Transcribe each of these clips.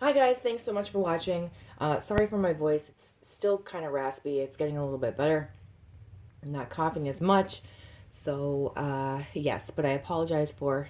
Hi guys, thanks so much for watching. Sorry for my voice, it's still kind of raspy. It's getting a little bit better. I'm not coughing as much. So, yes, but I apologize for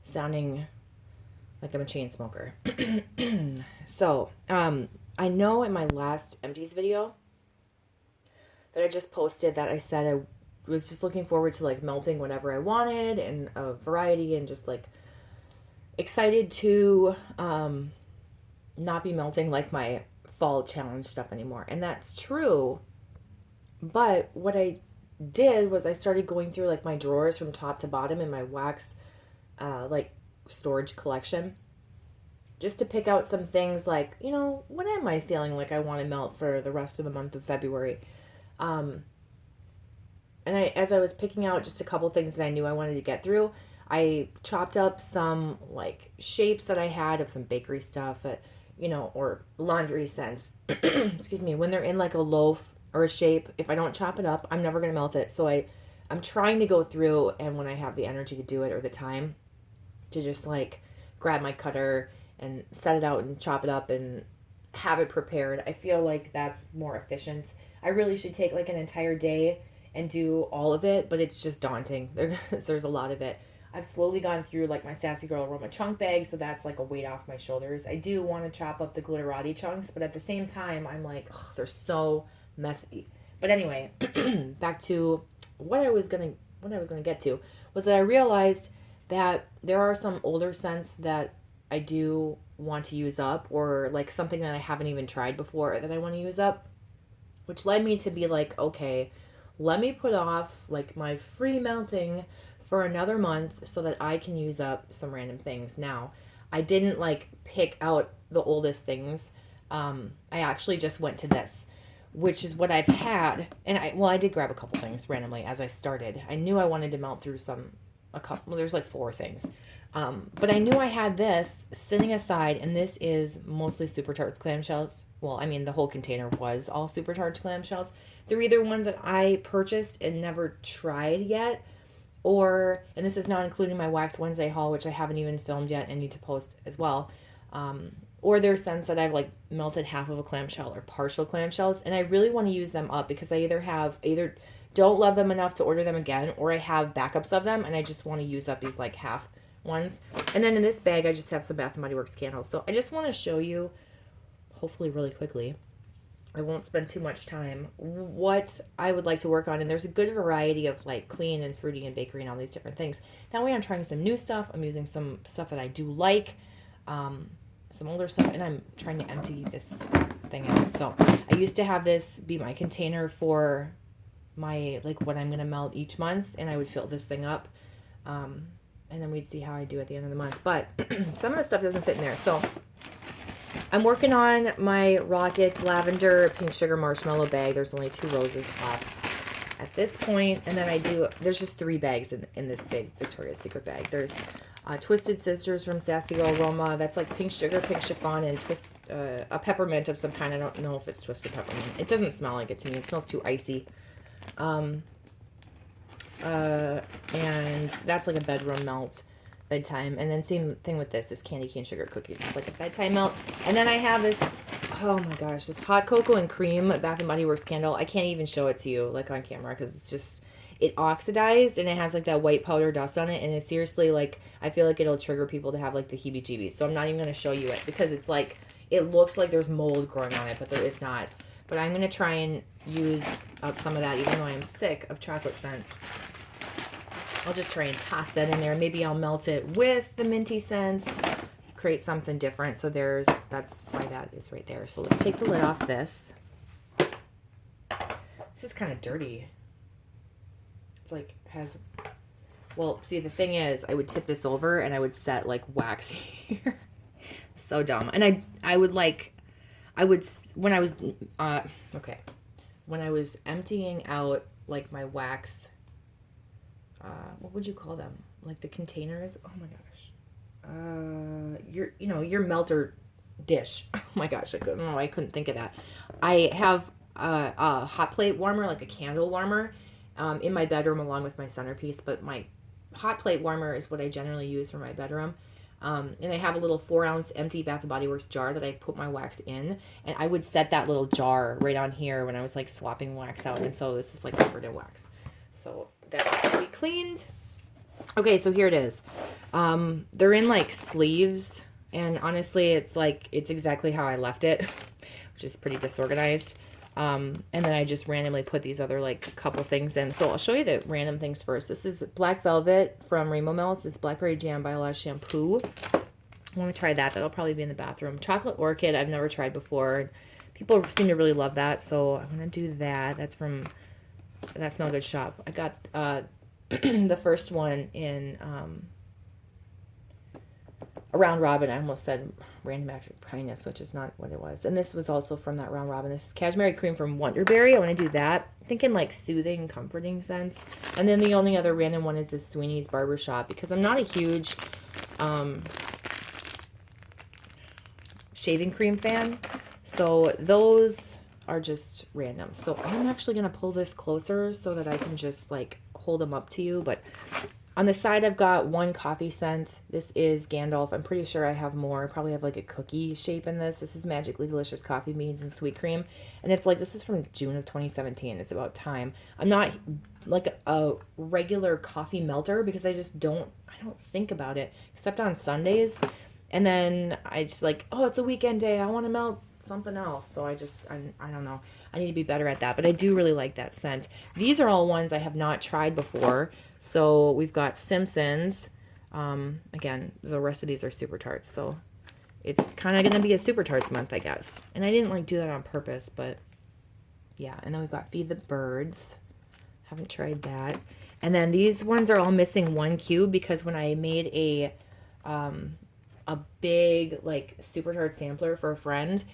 sounding like I'm a chain smoker. So, I know in my last empties video that I just posted that I said I was just looking forward to like melting whenever I wanted and a variety and just like excited to not be melting like my fall challenge stuff anymore. And that's true. But what I did was I started going through like my drawers from top to bottom in my wax like storage collection just to pick out some things like, what am I feeling like I want to melt for the rest of the month of February? Um, and as I was picking out just a couple things that I knew I wanted to get through, I chopped up some like shapes that I had of some bakery stuff that, or laundry scents. Excuse me, when they're in like a loaf or a shape, if I don't chop it up, I'm never going to melt it. So I'm trying to go through, and when I have the energy to do it or the time, to just like grab my cutter and set it out and chop it up and have it prepared. I feel like that's more efficient. I really should take like an entire day and do all of it, but it's just daunting. There's a lot of it. I've slowly gone through like my Sassy Girl Aroma chunk bag, so that's like a weight off my shoulders. I do want to chop up the glitterati chunks, but at the same time, I'm like, ugh, they're so messy. But anyway, back to what I was gonna get to was that I realized that there are some older scents that I do want to use up, or like something that I haven't even tried before that I want to use up, which led me to be like, okay, let me put off like my free melting for another month so that I can use up some random things. Now, I didn't like pick out the oldest things. I actually just went to this, which is what I've had. And I did grab a couple things randomly as I started. I knew I wanted to melt through a couple, well, there's like four things. But I knew I had this sitting aside, and this is mostly Super Tarts clamshells. Well, I mean, the whole container was all Super Tarts clamshells. They're either ones that I purchased and never tried yet, or, and this is not including my Wax Wednesday haul, which I haven't even filmed yet and need to post as well. Or they're scents that I've like melted half of a clamshell or partial clamshells, and I really want to use them up because I either don't love them enough to order them again, or I have backups of them and I just want to use up these like half ones. And then in this bag, I just have some Bath and Body Works candles. So I just want to show you, hopefully really quickly, I won't spend too much time, what I would like to work on. And there's a good variety of like clean and fruity and bakery and all these different things. That way I'm trying some new stuff. I'm using some stuff that I do like, some older stuff, and I'm trying to empty this thing out. So I used to have this be my container for my, like what I'm going to melt each month, and I would fill this thing up. And then we'd see how I do at the end of the month. But some of the stuff doesn't fit in there. So I'm working on my Rockets Lavender Pink Sugar Marshmallow bag. There's only 2 roses left at this point. And then there's just 3 bags in this big Victoria's Secret bag. There's Twisted Sisters from Sassy Girl Aroma. That's like pink sugar, pink chiffon, and a peppermint of some kind. I don't know if it's twisted peppermint. It doesn't smell like it to me. It smells too icy. And that's like a bedroom melt, bedtime. And then same thing with this candy cane sugar cookies. It's like a bedtime melt. And then I have this, oh my gosh, this hot cocoa and cream Bath and Body Works candle. I can't even show it to you like on camera because it's just, it oxidized and it has like that white powder dust on it. And it's seriously like, I feel like it'll trigger people to have like the heebie-jeebies. So I'm not even going to show you it because it's like, it looks like there's mold growing on it, but there is not. But I'm going to try and use up some of that, even though I'm sick of chocolate scents. I'll just try and toss that in there. Maybe I'll melt it with the minty scents, create something different. So that's why that is right there. So let's take the lid off this. This is kind of dirty. It's like, well, see, the thing is, I would tip this over and I would set like wax here. So dumb. And when I was emptying out like my wax, what would you call them? Like the containers? Oh my gosh. Your melter dish. Oh my gosh, I couldn't think of that. I have a hot plate warmer, like a candle warmer, in my bedroom along with my centerpiece, but my hot plate warmer is what I generally use for my bedroom. And I have a little 4-ounce empty Bath & Body Works jar that I put my wax in. And I would set that little jar right on here when I was like swapping wax out. And so this is like covered in wax. So that has to be cleaned. Okay, so here it is. They're in like sleeves. And honestly, it's exactly how I left it, which is pretty disorganized. And then I just randomly put these other like couple things in. So I'll show you the random things first. This is Black Velvet from Rainbow Melts. It's Blackberry Jam by Lush shampoo. I want to try that. That'll probably be in the bathroom. Chocolate Orchid, I've never tried before. People seem to really love that, so I'm going to do that. That's from That Smell Good shop. I got the first one in a Round Robin. I almost said Random Act of Kindness, which is not what it was. And this was also from that Round Robin. This is Cashmere Cream from Wonderberry. I want to do that. Thinking like soothing, comforting scents. And then the only other random one is this Sweeney's Barbershop, because I'm not a huge shaving cream fan. So those are just random. So I'm actually going to pull this closer so that I can just like hold them up to you. But on the side, I've got one coffee scent. This is Gandalf. I'm pretty sure I have more. I probably have like a cookie shape in this. This is Magically Delicious Coffee Beans and Sweet Cream. And it's like, this is from June of 2017. It's about time. I'm not like a regular coffee melter because I don't think about it except on Sundays. And then I just like, oh, it's a weekend day. I want to melt something else. So I don't know. I need to be better at that. But I do really like that scent. These are all ones I have not tried before. So we've got Simpsons. Again, the rest of these are Super Tarts. So it's kind of going to be a Super Tarts month, I guess. And I didn't like do that on purpose, but yeah. And then we've got Feed the Birds. Haven't tried that. And then these ones are all missing one cube because when I made a big like Super Tart sampler for a friend,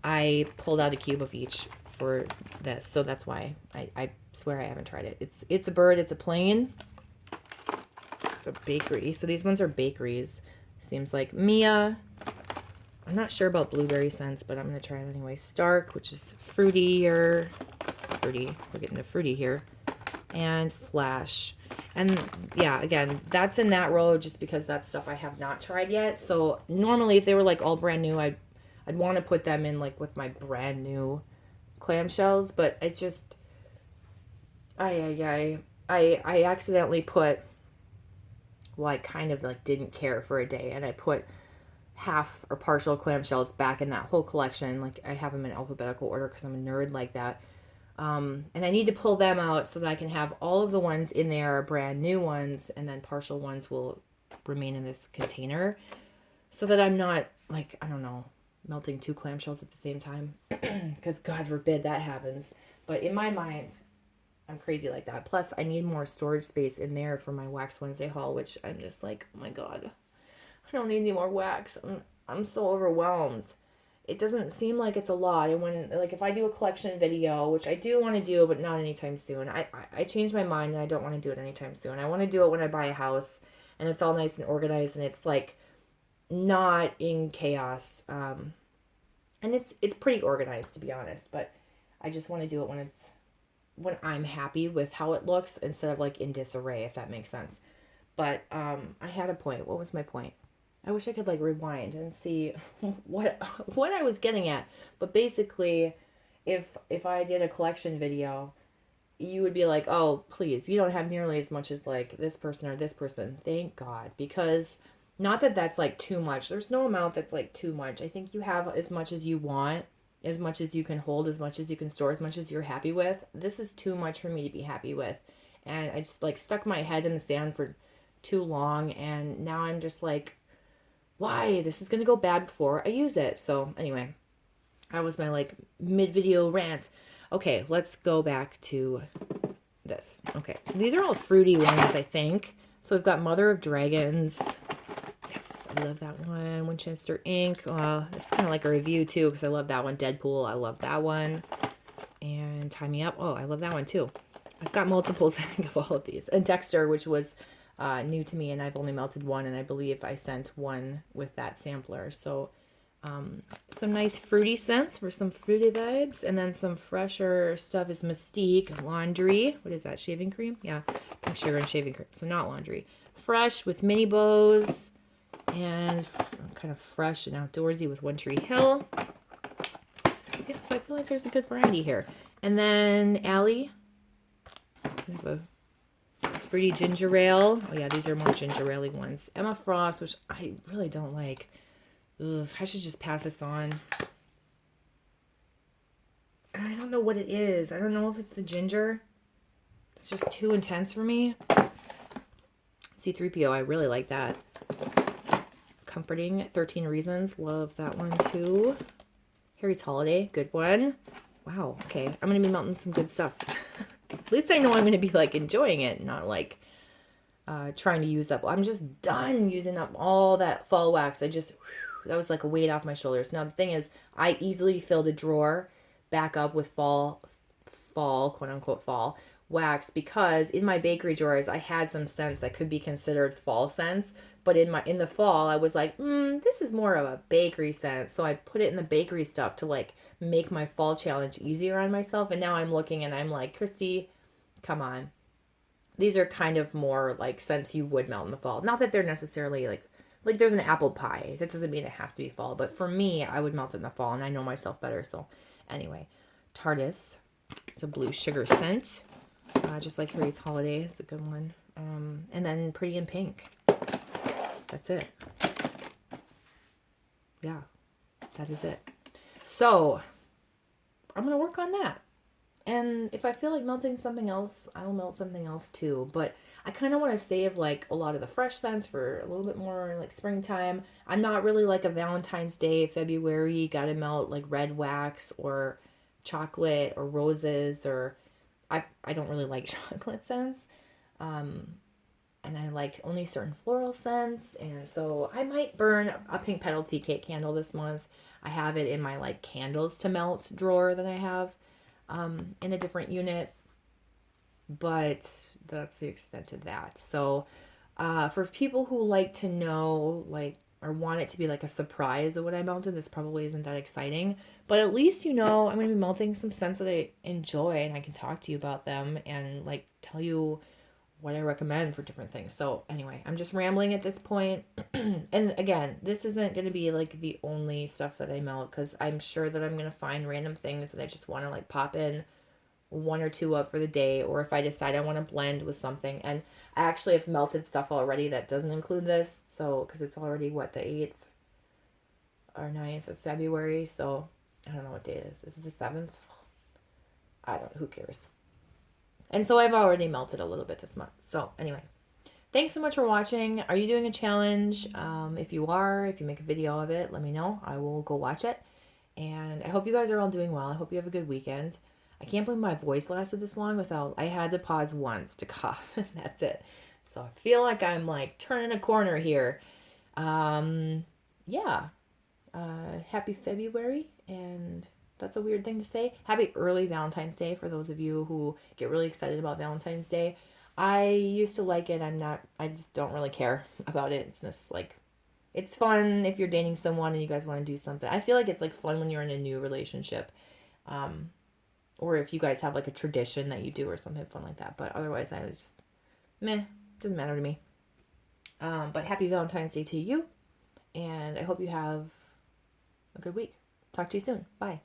I pulled out a cube of each for this. So that's why I swear I haven't tried it. It's a bird. It's a plane. It's a bakery. So these ones are bakeries. Seems like Mia. I'm not sure about blueberry scents, but I'm going to try it anyway. Stark, which is fruitier. Fruity. We're getting to fruity here. And Flash. And yeah, again, that's in that row just because that's stuff I have not tried yet. So normally if they were like all brand new, I'd want to put them in like with my brand new clamshells, but it's just I accidentally put, well, I kind of like didn't care for a day, and I put half or partial clamshells back in that whole collection. Like I have them in alphabetical order because I'm a nerd like that. And I need to pull them out so that I can have all of the ones in there, brand new ones, and then partial ones will remain in this container so that I'm not like, I don't know, melting 2 clamshells at the same time, because God forbid that happens. But in my mind, I'm crazy like that. Plus, I need more storage space in there for my Wax Wednesday haul, which I'm just like, oh my God, I don't need any more wax. I'm so overwhelmed. It doesn't seem like it's a lot. And when, like, if I do a collection video, which I do want to do, but not anytime soon, I changed my mind and I don't want to do it anytime soon. I want to do it when I buy a house and it's all nice and organized and it's like not in chaos. And it's pretty organized, to be honest, but I just want to do it when I'm happy with how it looks instead of like in disarray, if that makes sense. But I had a point. What was my point? I wish I could like rewind and see what I was getting at. But basically, if I did a collection video, you would be like, oh, please, you don't have nearly as much as like this person or this person. Thank God. Because not that that's like too much. There's no amount that's like too much. I think you have as much as you want, as much as you can hold, as much as you can store, as much as you're happy with. This is too much for me to be happy with. And I just like stuck my head in the sand for too long. And now I'm just like, why? This is going to go bad before I use it. So anyway, that was my like mid-video rant. Okay, let's go back to this. Okay, so these are all fruity ones, I think. So we've got Mother of Dragons. Yes, I love that one. Winchester Ink. This is kind of like a review too because I love that one. Deadpool, I love that one. And Tie Me Up. Oh, I love that one too. I've got multiples, I think, of all of these. And Dexter, which was new to me, and I've only melted one, and I believe I sent one with that sampler. So some nice fruity scents for some fruity vibes, and then some fresher stuff is Mystique, Laundry. What is that, shaving cream? Yeah, pink sugar and shaving cream, so not laundry. Fresh with mini bows, and kind of fresh and outdoorsy with One Tree Hill. Yeah, so I feel like there's a good variety here. And then Allie, we have a Fruity Ginger Ale. Oh yeah, these are more ginger ale ones. Emma Frost, which I really don't like. Ugh, I should just pass this on. I don't know what it is. I don't know if it's the ginger. It's just too intense for me. C3PO, I really like that. Comforting, 13 Reasons. Love that one too. Harry's Holiday, good one. Wow, okay. I'm going to be melting some good stuff. At least I know I'm going to be like enjoying it, not like trying to use up. I'm just done using up all that fall wax. That was like a weight off my shoulders. Now the thing is, I easily filled a drawer back up with fall, quote unquote fall wax, because in my bakery drawers I had some scents that could be considered fall scents, but in the fall I was like, this is more of a bakery scent, so I put it in the bakery stuff to like make my fall challenge easier on myself. And now I'm looking and I'm like, Christy, come on, these are kind of more like scents you would melt in the fall. Not that they're necessarily like there's an apple pie, that doesn't mean it has to be fall, but for me I would melt it in the fall, and I know myself better. So anyway, TARDIS, it's a blue sugar scent. Just like Harry's Holiday, it's a good one. And then Pretty in Pink. That's it. Yeah, that is it. So I'm going to work on that. And if I feel like melting something else, I'll melt something else too. But I kind of want to save like a lot of the fresh scents for a little bit more like springtime. I'm not really like a Valentine's Day, February, gotta melt like red wax or chocolate or roses, or I don't really like chocolate scents. And I like only certain floral scents. And so I might burn a pink petal tea cake candle this month. I have it in my like candles to melt drawer that I have in a different unit. But that's the extent of that. So for people who like to know, like, or want it to be like a surprise of what I melted, this probably isn't that exciting. But at least you know I'm going to be melting some scents that I enjoy, and I can talk to you about them and like tell you what I recommend for different things. So anyway, I'm just rambling at this point. And again, this isn't going to be like the only stuff that I melt, because I'm sure that I'm going to find random things that I just want to like pop in one or two of for the day, or if I decide I want to blend with something. And I actually have melted stuff already that doesn't include this, so because it's already what, the 8th or 9th of February, so I don't know what day it is. Is it the 7th? I don't, who cares? And so I've already melted a little bit this month. So anyway, thanks so much for watching. Are you doing a challenge? If you are, if you make a video of it, let me know. I will go watch it. And I hope you guys are all doing well. I hope you have a good weekend. I can't believe my voice lasted this long without, I had to pause once to cough, and that's it. So I feel like I'm like turning a corner here. Yeah. Happy February, and that's a weird thing to say. Happy early Valentine's Day for those of you who get really excited about Valentine's Day. I used to like it. I just don't really care about it. It's just like, it's fun if you're dating someone and you guys want to do something. I feel like it's like fun when you're in a new relationship. Or if you guys have like a tradition that you do or something fun like that. But otherwise, I was just, meh, doesn't matter to me. But happy Valentine's Day to you. And I hope you have a good week. Talk to you soon. Bye.